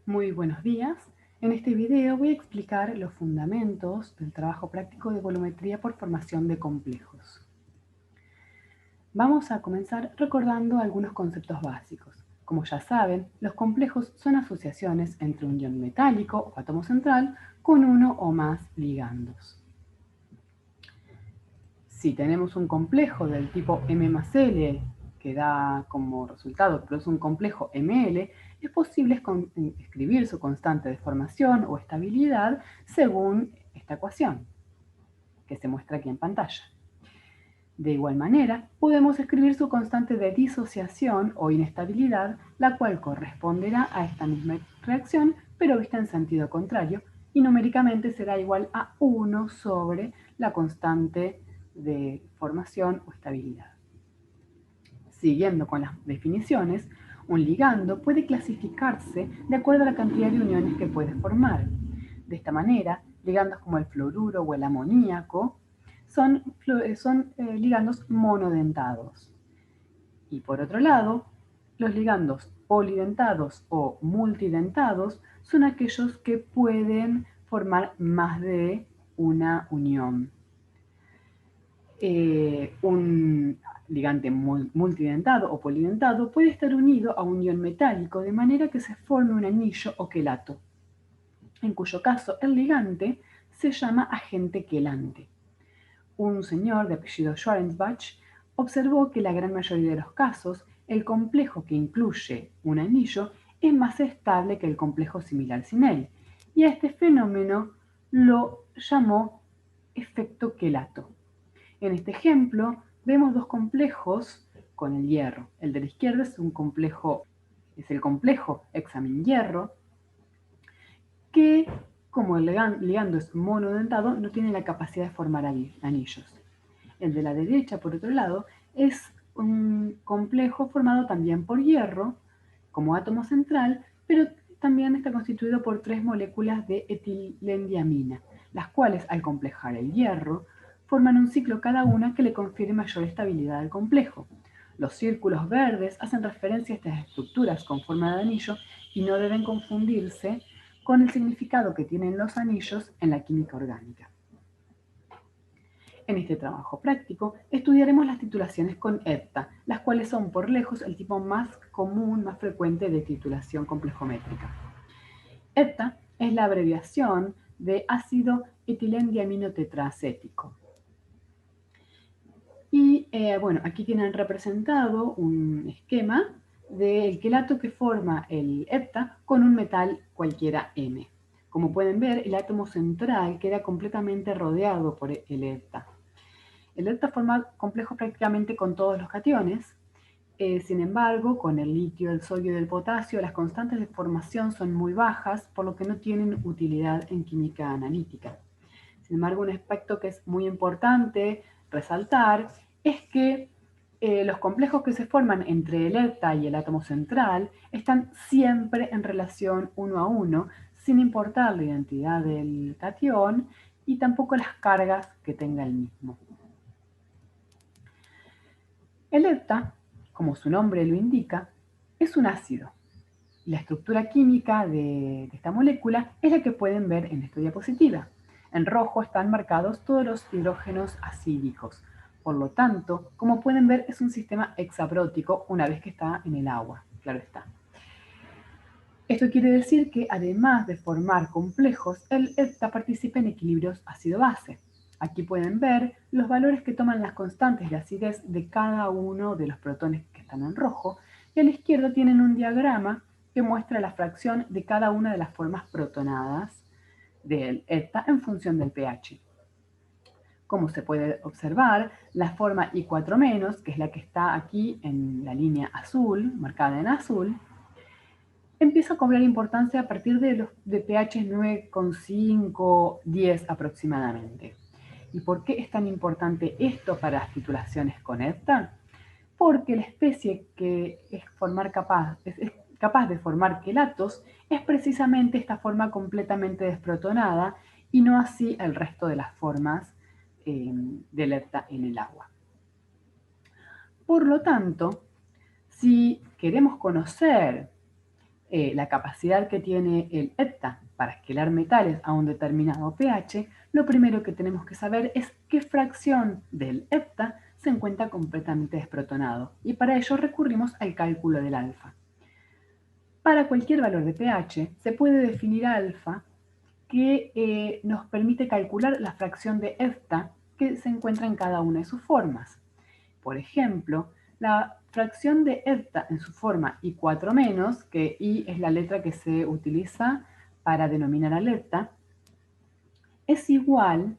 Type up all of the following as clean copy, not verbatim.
Muy buenos días. En este video voy a explicar los fundamentos del trabajo práctico de volumetría por formación de complejos. Vamos a comenzar recordando algunos conceptos básicos. Como ya saben, los complejos son asociaciones entre un ion metálico o átomo central con uno o más ligandos. Si tenemos un complejo del tipo M más L que da como resultado, pero es un complejo Ml, es posible escribir su constante de formación o estabilidad según esta ecuación, que se muestra aquí en pantalla. De igual manera, podemos escribir su constante de disociación o inestabilidad, la cual corresponderá a esta misma reacción, pero vista en sentido contrario, y numéricamente será igual a 1 sobre la constante de formación o estabilidad. Siguiendo con las definiciones, un ligando puede clasificarse de acuerdo a la cantidad de uniones que puede formar. De esta manera, ligandos como el fluoruro o el amoníaco son ligandos monodentados. Y por otro lado, los ligandos polidentados o multidentados son aquellos que pueden formar más de una unión. Un ligante multidentado o polidentado puede estar unido a un ion metálico de manera que se forme un anillo o quelato, en cuyo caso el ligante se llama agente quelante. Un señor de apellido Schwarzenbach observó que en la gran mayoría de los casos el complejo que incluye un anillo es más estable que el complejo similar sin él, y a este fenómeno lo llamó efecto quelato. En este ejemplo vemos dos complejos con el hierro. El de la izquierda es el complejo hexamin-hierro, que como el ligando es monodentado no tiene la capacidad de formar anillos. El de la derecha, por otro lado, es un complejo formado también por hierro como átomo central, pero también está constituido por 3 moléculas de etilendiamina, las cuales al complejar el hierro forman un ciclo cada una que le confiere mayor estabilidad al complejo. Los círculos verdes hacen referencia a estas estructuras con forma de anillo y no deben confundirse con el significado que tienen los anillos en la química orgánica. En este trabajo práctico estudiaremos las titulaciones con hepta, las cuales son por lejos el tipo más común, más frecuente de titulación complejométrica. Hepta es la abreviación de ácido etilendiaminotetraacético. Y bueno, aquí tienen representado un esquema del quelato que forma el hepta con un metal cualquiera M. Como pueden ver, el átomo central queda completamente rodeado por el hepta. El hepta forma complejos prácticamente con todos los cationes. Sin embargo, con el litio, el sodio y el potasio, las constantes de formación son muy bajas, por lo que no tienen utilidad en química analítica. Sin embargo, un aspecto que es muy importante resaltar es que los complejos que se forman entre el hepta y el átomo central están siempre en relación uno a uno, sin importar la identidad del catión y tampoco las cargas que tenga el mismo. El hepta, como su nombre lo indica, es un ácido. La estructura química de esta molécula es la que pueden ver en esta diapositiva. En rojo están marcados todos los hidrógenos acídicos. Por lo tanto, como pueden ver, es un sistema hexaprótico una vez que está en el agua, claro está. Esto quiere decir que además de formar complejos, el hepta participa en equilibrios ácido-base. Aquí pueden ver los valores que toman las constantes de acidez de cada uno de los protones que están en rojo, y a la izquierda tienen un diagrama que muestra la fracción de cada una de las formas protonadas del hepta en función del pH. Como se puede observar, la forma I4-, que es la que está aquí en la línea azul, marcada en azul, empieza a cobrar importancia a partir de pH 9,5, 10 aproximadamente. ¿Y por qué es tan importante esto para las titulaciones con hepta? Porque la especie que es capaz de formar quelatos es precisamente esta forma completamente desprotonada y no así el resto de las formas del hepta en el agua. Por lo tanto, si queremos conocer la capacidad que tiene el EPTA para esquelar metales a un determinado pH, lo primero que tenemos que saber es qué fracción del EPTA se encuentra completamente desprotonado, y para ello recurrimos al cálculo del alfa. Para cualquier valor de pH se puede definir alfa que nos permite calcular la fracción de EPTA que se encuentra en cada una de sus formas. Por ejemplo, la fracción de EPTA en su forma I4-, que I es la letra que se utiliza para denominar al EPTA, es igual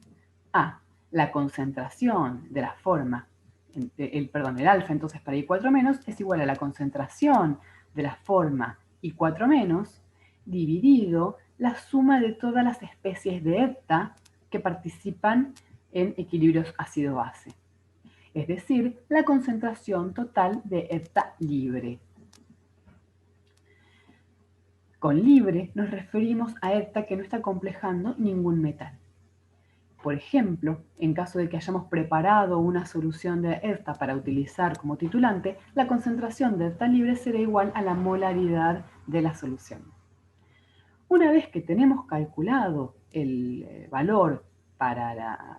a la concentración de la forma, el alfa entonces para I4- es igual a la concentración de la forma I4- dividido la suma de todas las especies de EPTA que participan en equilibrios ácido-base. Es decir, la concentración total de EPTA libre. Con libre nos referimos a EPTA que no está complejando ningún metal. Por ejemplo, en caso de que hayamos preparado una solución de EPTA para utilizar como titulante, la concentración de EPTA libre será igual a la molaridad de la solución. Una vez que tenemos calculado el valor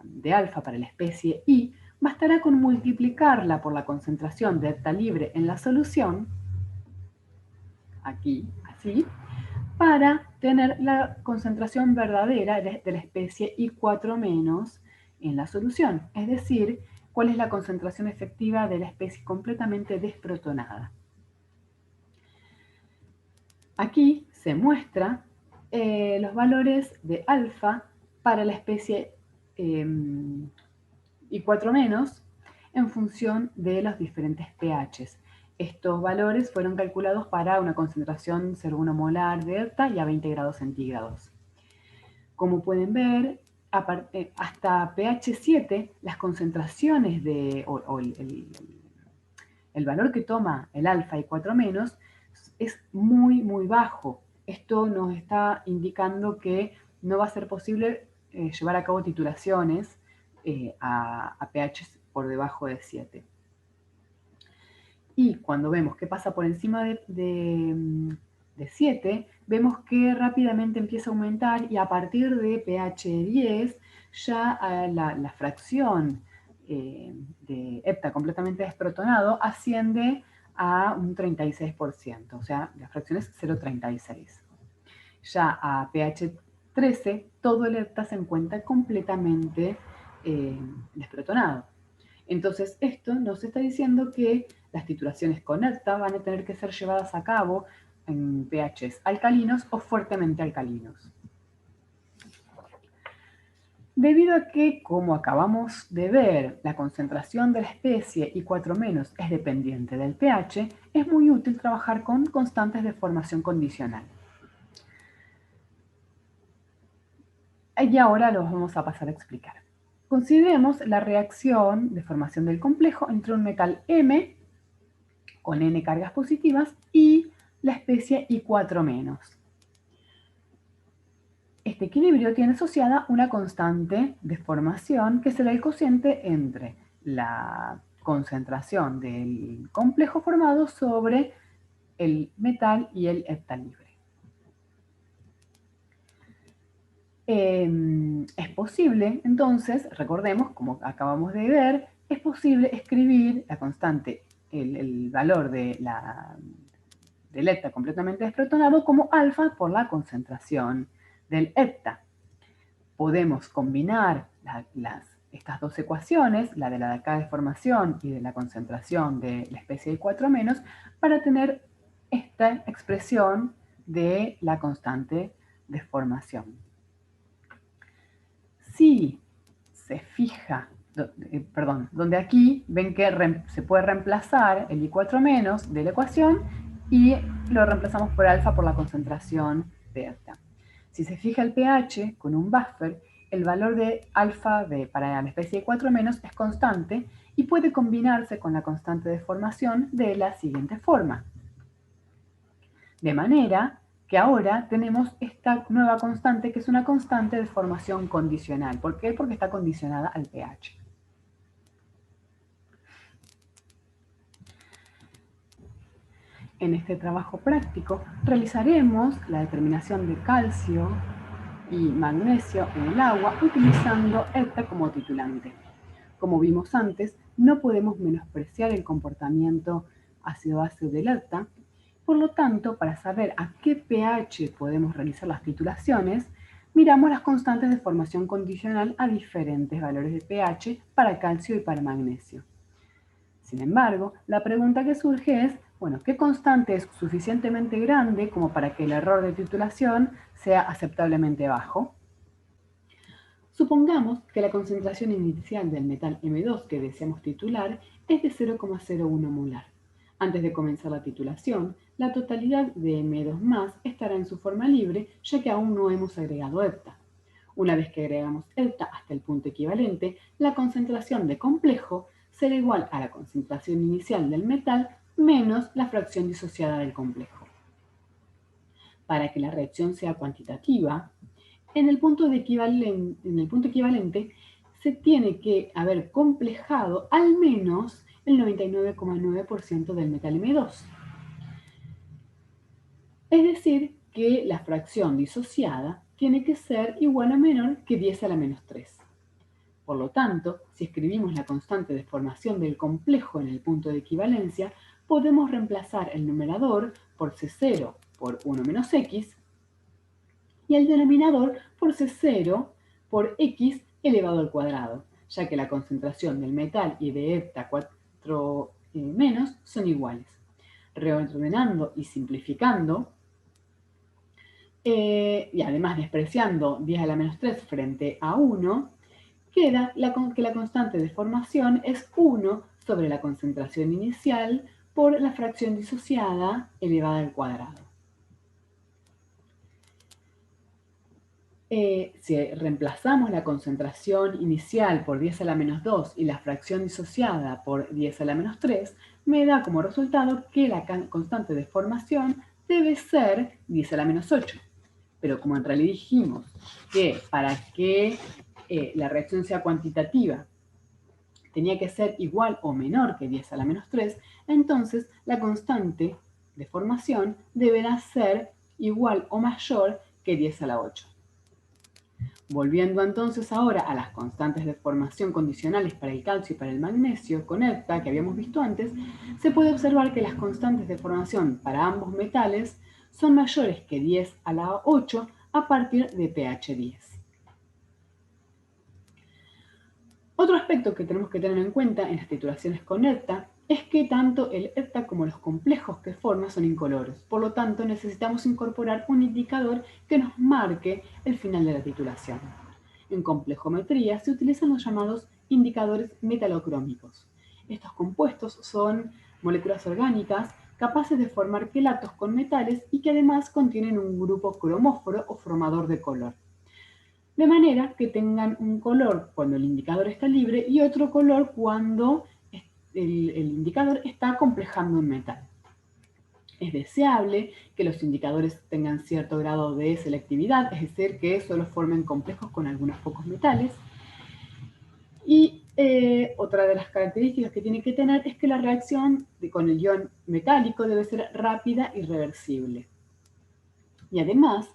de alfa para la especie I, bastará con multiplicarla por la concentración de EPTA libre en la solución, aquí, así, para tener la concentración verdadera de la especie I4- en la solución, es decir, cuál es la concentración efectiva de la especie completamente desprotonada. Aquí se muestra los valores de alfa para la especie I4- en función de los diferentes pHs. Estos valores fueron calculados para una concentración 0,1 molar de EPTA y a 20 grados centígrados. Como pueden ver, hasta pH 7, las concentraciones el valor que toma el alfa I4- es muy, muy bajo. Esto nos está indicando que no va a ser posible llevar a cabo titulaciones a pH por debajo de 7. Y cuando vemos que pasa por encima de 7, vemos que rápidamente empieza a aumentar y a partir de pH 10 ya la fracción de EPTA completamente desprotonado asciende a un 36%, o sea, la fracción es 0,36. Ya a pH 13, todo el EPTA se encuentra completamente desprotonado. Entonces, esto nos está diciendo que las titulaciones con EPTA van a tener que ser llevadas a cabo en pHs alcalinos o fuertemente alcalinos. Debido a que, como acabamos de ver, la concentración de la especie I4- es dependiente del pH, es muy útil trabajar con constantes de formación condicional. Y ahora los vamos a pasar a explicar. Consideremos la reacción de formación del complejo entre un metal M con N cargas positivas y la especie I4-. Este equilibrio tiene asociada una constante de formación que será el cociente entre la concentración del complejo formado sobre el metal y el EPTA libre. Es posible, entonces, recordemos, como acabamos de ver, es posible escribir la constante, el valor del EPTA completamente desprotonado como alfa por la concentración del EPTA. Podemos combinar estas dos ecuaciones, la de la de deformación y de la concentración de la especie I4-, para tener esta expresión de la constante de formación. Si se fija, donde aquí ven que se puede reemplazar el I4- de la ecuación y lo reemplazamos por alfa por la concentración de EPTA. Si se fija el pH con un buffer, el valor de alfa para la especie I4- es constante y puede combinarse con la constante de formación de la siguiente forma. De manera que ahora tenemos esta nueva constante que es una constante de formación condicional. ¿Por qué? Porque está condicionada al pH. En este trabajo práctico realizaremos la determinación de calcio y magnesio en el agua utilizando EPTA como titulante. Como vimos antes, no podemos menospreciar el comportamiento ácido-base del EPTA. Por lo tanto, para saber a qué pH podemos realizar las titulaciones, miramos las constantes de formación condicional a diferentes valores de pH para calcio y para magnesio. Sin embargo, la pregunta que surge es, bueno, ¿qué constante es suficientemente grande como para que el error de titulación sea aceptablemente bajo? Supongamos que la concentración inicial del metal M2 que deseamos titular es de 0,01 molar. Antes de comenzar la titulación, la totalidad de M2+ estará en su forma libre, ya que aún no hemos agregado EPTA. Una vez que agregamos EPTA hasta el punto equivalente, la concentración de complejo será igual a la concentración inicial del metal menos la fracción disociada del complejo. Para que la reacción sea cuantitativa, en el punto equivalente se tiene que haber complejado al menos el 99,9% del metal M2. Es decir, que la fracción disociada tiene que ser igual o menor que 10 a la menos 3. Por lo tanto, si escribimos la constante de formación del complejo en el punto de equivalencia, podemos reemplazar el numerador por C0 por 1 menos X y el denominador por C0 por X elevado al cuadrado, ya que la concentración del metal y de EPTA 4- son iguales. Reordenando y simplificando, y además despreciando 10 a la menos 3 frente a 1, queda que la constante de formación es 1 sobre la concentración inicial por la fracción disociada elevada al cuadrado. Si reemplazamos la concentración inicial por 10 a la menos 2 y la fracción disociada por 10 a la menos 3, me da como resultado que la constante de formación debe ser 10 a la menos 8. Pero como en realidad dijimos que para que la reacción sea cuantitativa tenía que ser igual o menor que 10 a la menos 3, entonces la constante de formación deberá ser igual o mayor que 10 a la 8. Volviendo entonces ahora a las constantes de formación condicionales para el calcio y para el magnesio con EPTA que habíamos visto antes, se puede observar que las constantes de formación para ambos metales son mayores que 10 a la 8 a partir de pH 10. Otro aspecto que tenemos que tener en cuenta en las titulaciones con EPTA es que tanto el EPTA como los complejos que forma son incoloros. Por lo tanto, necesitamos incorporar un indicador que nos marque el final de la titulación. En complejometría se utilizan los llamados indicadores metalocrómicos. Estos compuestos son moléculas orgánicas capaces de formar quelatos con metales y que además contienen un grupo cromóforo o formador de color. De manera que tengan un color cuando el indicador está libre y otro color cuando el indicador está complejando un metal. Es deseable que los indicadores tengan cierto grado de selectividad, es decir, que solo formen complejos con algunos pocos metales. Y otra de las características que tiene que tener es que la reacción con el ion metálico debe ser rápida y reversible. Y además,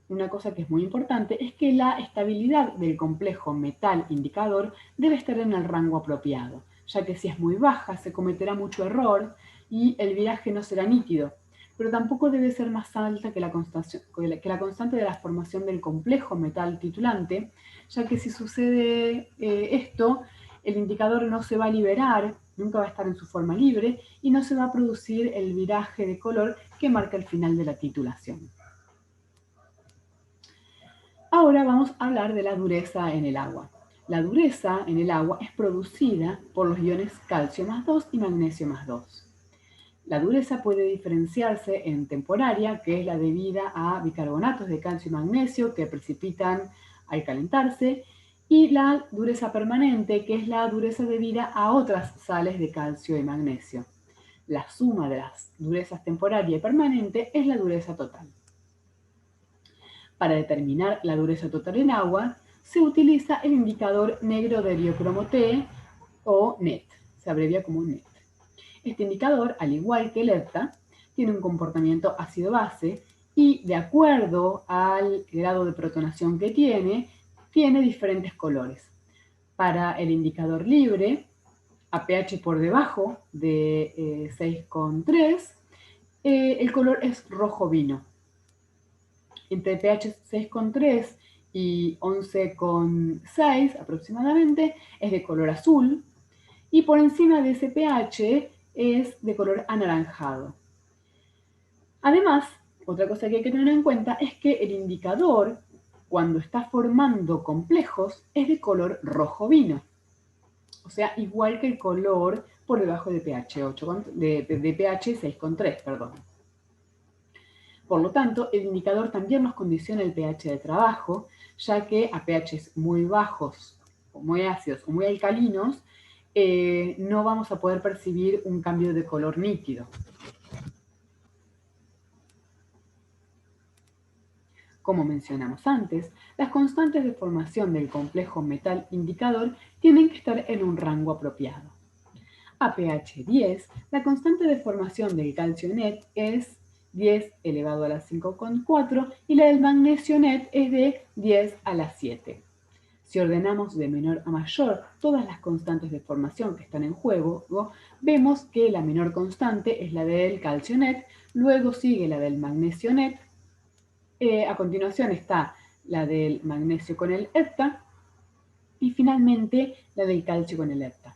una cosa que es muy importante es que la estabilidad del complejo metal-indicador debe estar en el rango apropiado, ya que si es muy baja se cometerá mucho error y el viraje no será nítido, pero tampoco debe ser más alta que la constante de la formación del complejo metal titulante, ya que si sucede esto, el indicador no se va a liberar, nunca va a estar en su forma libre y no se va a producir el viraje de color que marca el final de la titulación. Ahora vamos a hablar de la dureza en el agua. La dureza en el agua es producida por los iones calcio más 2 y magnesio más 2. La dureza puede diferenciarse en temporaria, que es la debida a bicarbonatos de calcio y magnesio que precipitan al calentarse, y la dureza permanente, que es la dureza debida a otras sales de calcio y magnesio. La suma de las durezas temporaria y permanente es la dureza total. Para determinar la dureza total en agua, se utiliza el indicador negro de diocromo T o NET, se abrevia como NET. Este indicador, al igual que el EPTA, tiene un comportamiento ácido-base y de acuerdo al grado de protonación que tiene diferentes colores. Para el indicador libre, a pH por debajo de 6,3, el color es rojo vino. Entre pH 6,3 y 11,6 aproximadamente es de color azul, y por encima de ese pH es de color anaranjado. Además, otra cosa que hay que tener en cuenta es que el indicador, cuando está formando complejos, es de color rojo vino. O sea, igual que el color por debajo de pH 6,3, perdón. Por lo tanto, el indicador también nos condiciona el pH de trabajo, ya que a pHs muy bajos, o muy ácidos o muy alcalinos, no vamos a poder percibir un cambio de color nítido. Como mencionamos antes, las constantes de formación del complejo metal indicador tienen que estar en un rango apropiado. A pH 10, la constante de formación del calcio net es 10 elevado a la 5,4 y la del magnesio net es de 10 a la 7. Si ordenamos de menor a mayor todas las constantes de formación que están en juego, vemos que la menor constante es la del calcio net, luego sigue la del magnesio net, a continuación está la del magnesio con el hepta y finalmente la del calcio con el hepta.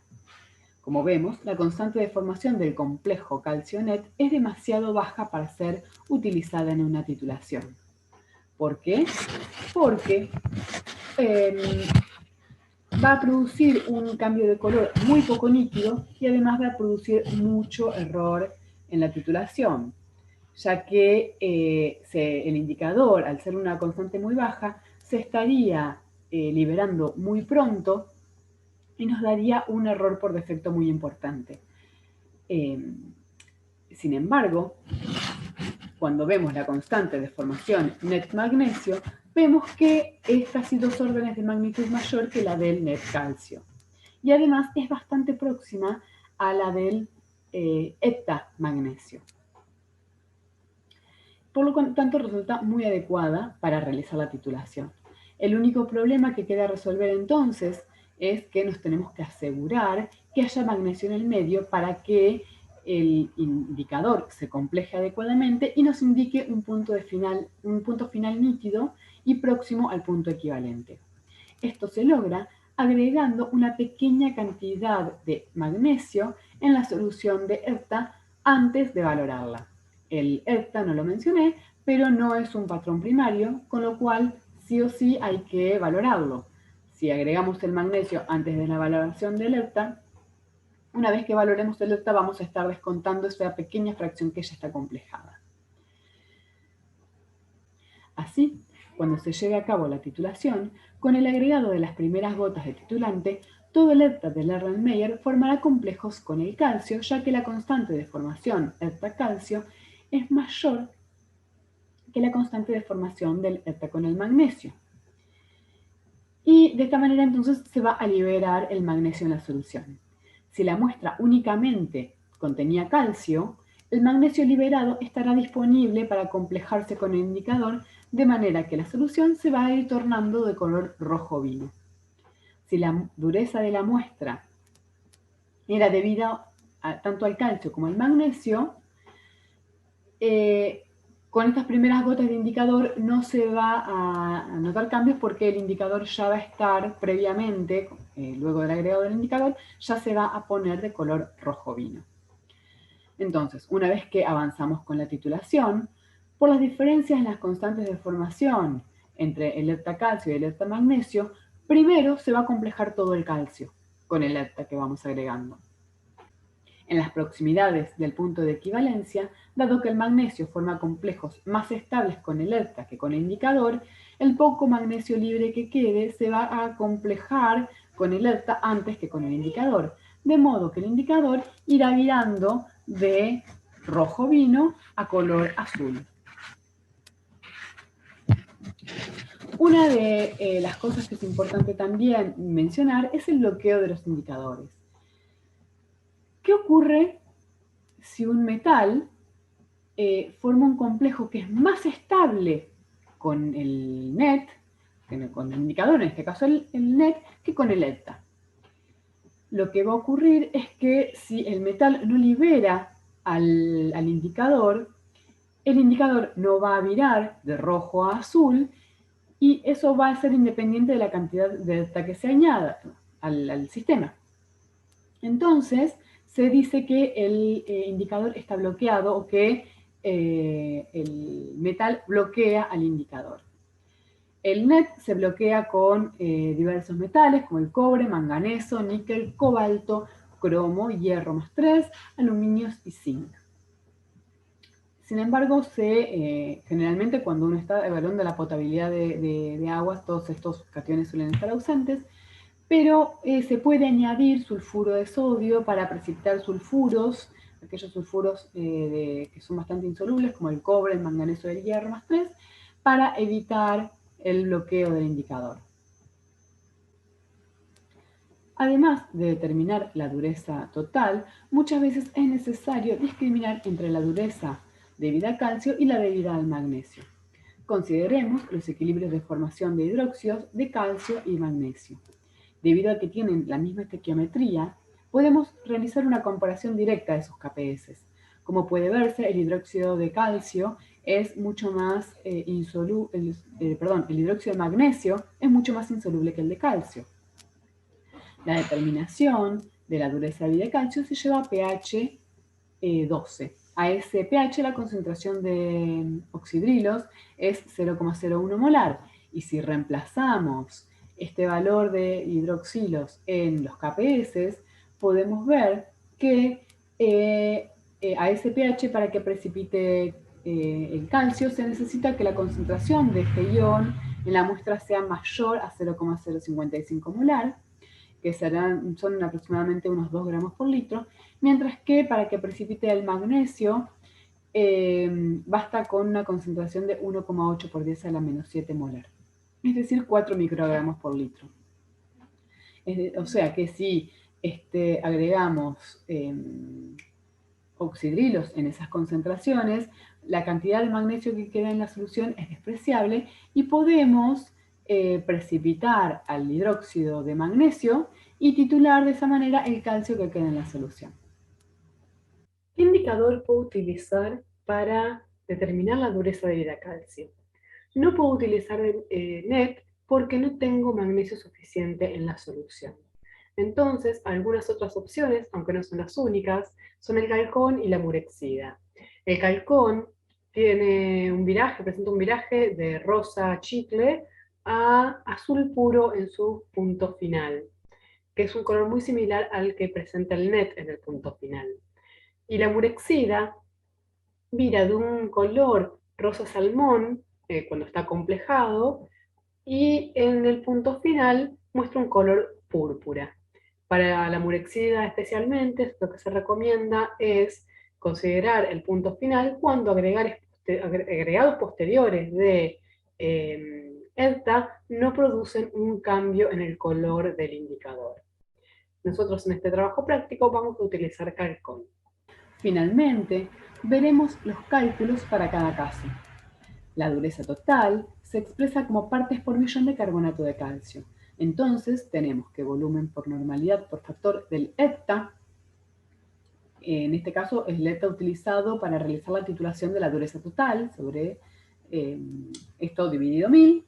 Como vemos, la constante de formación del complejo calcio-net es demasiado baja para ser utilizada en una titulación. ¿Por qué? Porque va a producir un cambio de color muy poco nítido y además va a producir mucho error en la titulación, ya que el indicador, al ser una constante muy baja, se estaría liberando muy pronto y nos daría un error por defecto muy importante. Sin embargo, cuando vemos la constante de formación net magnesio, vemos que es casi 2 órdenes de magnitud mayor que la del net calcio. Y además es bastante próxima a la del hepta magnesio. Por lo tanto, resulta muy adecuada para realizar la titulación. El único problema que queda resolver entonces es que nos tenemos que asegurar que haya magnesio en el medio para que el indicador se compleje adecuadamente y nos indique un punto final nítido y próximo al punto equivalente. Esto se logra agregando una pequeña cantidad de magnesio en la solución de hepta antes de valorarla. El hepta no lo mencioné, pero no es un patrón primario, con lo cual sí o sí hay que valorarlo. Si agregamos el magnesio antes de la valoración del hepta, una vez que valoremos el hepta vamos a estar descontando esa pequeña fracción que ya está complejada. Así, cuando se lleve a cabo la titulación, con el agregado de las primeras gotas de titulante, todo el hepta del Erlenmeyer formará complejos con el calcio, ya que la constante de formación hepta-calcio es mayor que la constante de formación del hepta con el magnesio. Y de esta manera entonces se va a liberar el magnesio en la solución. Si la muestra únicamente contenía calcio, el magnesio liberado estará disponible para complejarse con el indicador, de manera que la solución se va a ir tornando de color rojo vino. Si la dureza de la muestra era debida tanto al calcio como al magnesio, con estas primeras gotas de indicador no se va a notar cambios porque el indicador ya va a estar previamente, luego del agregado del indicador, ya se va a poner de color rojo vino. Entonces, una vez que avanzamos con la titulación, por las diferencias en las constantes de formación entre el heptacalcio y el heptamagnesio, primero se va a complejar todo el calcio con el hepta que vamos agregando. En las proximidades del punto de equivalencia, dado que el magnesio forma complejos más estables con el hepta que con el indicador, el poco magnesio libre que quede se va a complejar con el hepta antes que con el indicador, de modo que el indicador irá virando de rojo vino a color azul. Una de las cosas que es importante también mencionar es el bloqueo de los indicadores. ¿Qué ocurre si un metal forma un complejo que es más estable con el NET, con el indicador, en este caso el NET, que con el ETA. Lo que va a ocurrir es que si el metal no libera al indicador, el indicador no va a virar de rojo a azul y eso va a ser independiente de la cantidad de ETA que se añada al sistema. Entonces, se dice que el indicador está bloqueado o que el metal bloquea al indicador. El NET se bloquea con diversos metales como el cobre, manganeso, níquel, cobalto, cromo, hierro más 3, aluminios y zinc. Sin embargo, generalmente cuando uno está evaluando la potabilidad de aguas, todos estos cationes suelen estar ausentes, pero se puede añadir sulfuro de sodio para precipitar sulfuros, aquellos sulfuros que son bastante insolubles, como el cobre, el manganeso y el hierro más 3, para evitar el bloqueo del indicador. Además de determinar la dureza total, muchas veces es necesario discriminar entre la dureza debida al calcio y la debida al magnesio. Consideremos los equilibrios de formación de hidróxidos de calcio y magnesio. Debido a que tienen la misma estequiometría, podemos realizar una comparación directa de sus KPS. Como puede verse, el hidróxido de calcio es mucho más insoluble, el hidróxido de magnesio es mucho más insoluble que el de calcio. La determinación de la dureza de calcio se lleva a pH 12. A ese pH la concentración de oxidrilos es 0,01 molar. Y si reemplazamos este valor de hidroxilos en los KPS, podemos ver que a ese pH, para que precipite el calcio, se necesita que la concentración de este ion en la muestra sea mayor a 0,055 molar, que son aproximadamente unos 2 gramos por litro, mientras que para que precipite el magnesio basta con una concentración de 1,8 por 10 a la menos 7 molar, es decir, 4 microgramos por litro. O sea que si agregamos oxidrilos en esas concentraciones, la cantidad de magnesio que queda en la solución es despreciable y podemos precipitar al hidróxido de magnesio y titular de esa manera el calcio que queda en la solución. ¿Qué indicador puedo utilizar para determinar la dureza de calcio? No puedo utilizar NET porque no tengo magnesio suficiente en la solución. Entonces, algunas otras opciones, aunque no son las únicas, son el calcón y la murexida. El calcón presenta un viraje de rosa chicle a azul puro en su punto final, que es un color muy similar al que presenta el NET en el punto final. Y la murexida vira de un color rosa salmón cuando está complejado y en el punto final muestra un color púrpura. Para la murexida especialmente, lo que se recomienda es considerar el punto final cuando agregados posteriores de ELTA no producen un cambio en el color del indicador. Nosotros en este trabajo práctico vamos a utilizar calcón. Finalmente, veremos los cálculos para cada caso. La dureza total se expresa como partes por millón de carbonato de calcio. Entonces tenemos que volumen por normalidad por factor del ETA, en este caso es el ETA utilizado para realizar la titulación de la dureza total sobre esto dividido 1000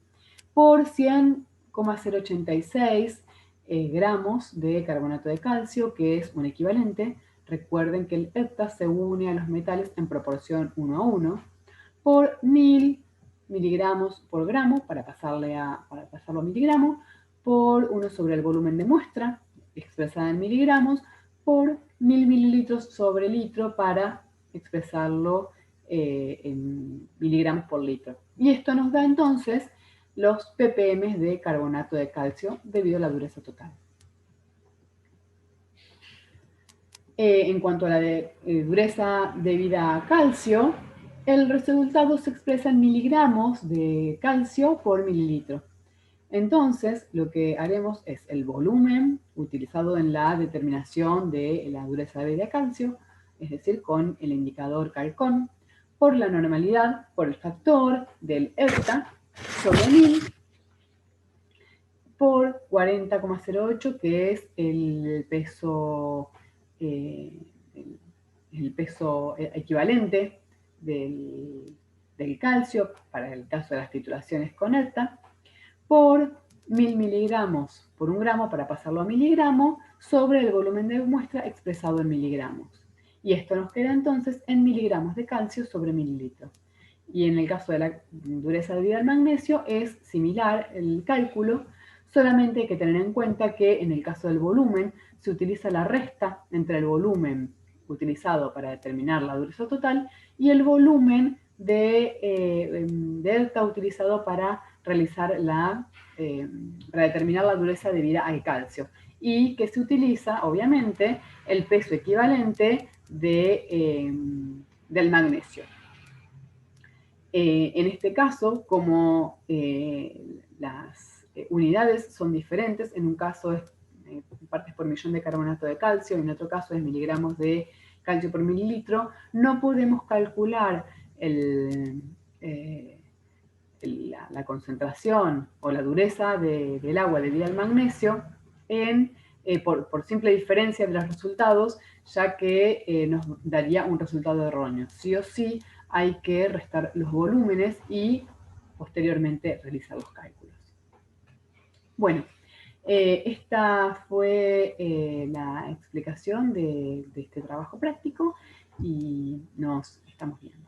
por 100,086 gramos de carbonato de calcio, que es un equivalente. Recuerden que el ETA se une a los metales en proporción 1 a 1 por 1000 miligramos por gramo, para pasarlo a miligramo, por 1 sobre el volumen de muestra, expresada en miligramos, por 1000 mililitros sobre litro, para expresarlo en miligramos por litro. Y esto nos da entonces los ppm de carbonato de calcio debido a la dureza total. En cuanto a la dureza debida a calcio, el resultado se expresa en miligramos de calcio por mililitro. Entonces, lo que haremos es el volumen utilizado en la determinación de la dureza debida a calcio, es decir, con el indicador calcón, por la normalidad, por el factor del ERTA sobre 1000, por 40,08, que es el peso equivalente del calcio para el caso de las titulaciones con ERTA, por 1000 miligramos por un gramo, para pasarlo a miligramo, sobre el volumen de muestra expresado en miligramos. Y esto nos queda entonces en miligramos de calcio sobre mililitro. Y en el caso de la dureza de vida del magnesio es similar el cálculo, solamente hay que tener en cuenta que en el caso del volumen se utiliza la resta entre el volumen utilizado para determinar la dureza total y el volumen de delta utilizado para determinar la dureza debida al calcio, y que se utiliza obviamente el peso equivalente del magnesio. En este caso, como las unidades son diferentes, en un caso es partes por millón de carbonato de calcio, en otro caso es miligramos de calcio por mililitro, no podemos calcular la concentración o la dureza del agua debido al magnesio por simple diferencia de los resultados, ya que nos daría un resultado erróneo. Sí o sí hay que restar los volúmenes y posteriormente realizar los cálculos. Bueno, esta fue la explicación de este trabajo práctico y nos estamos viendo.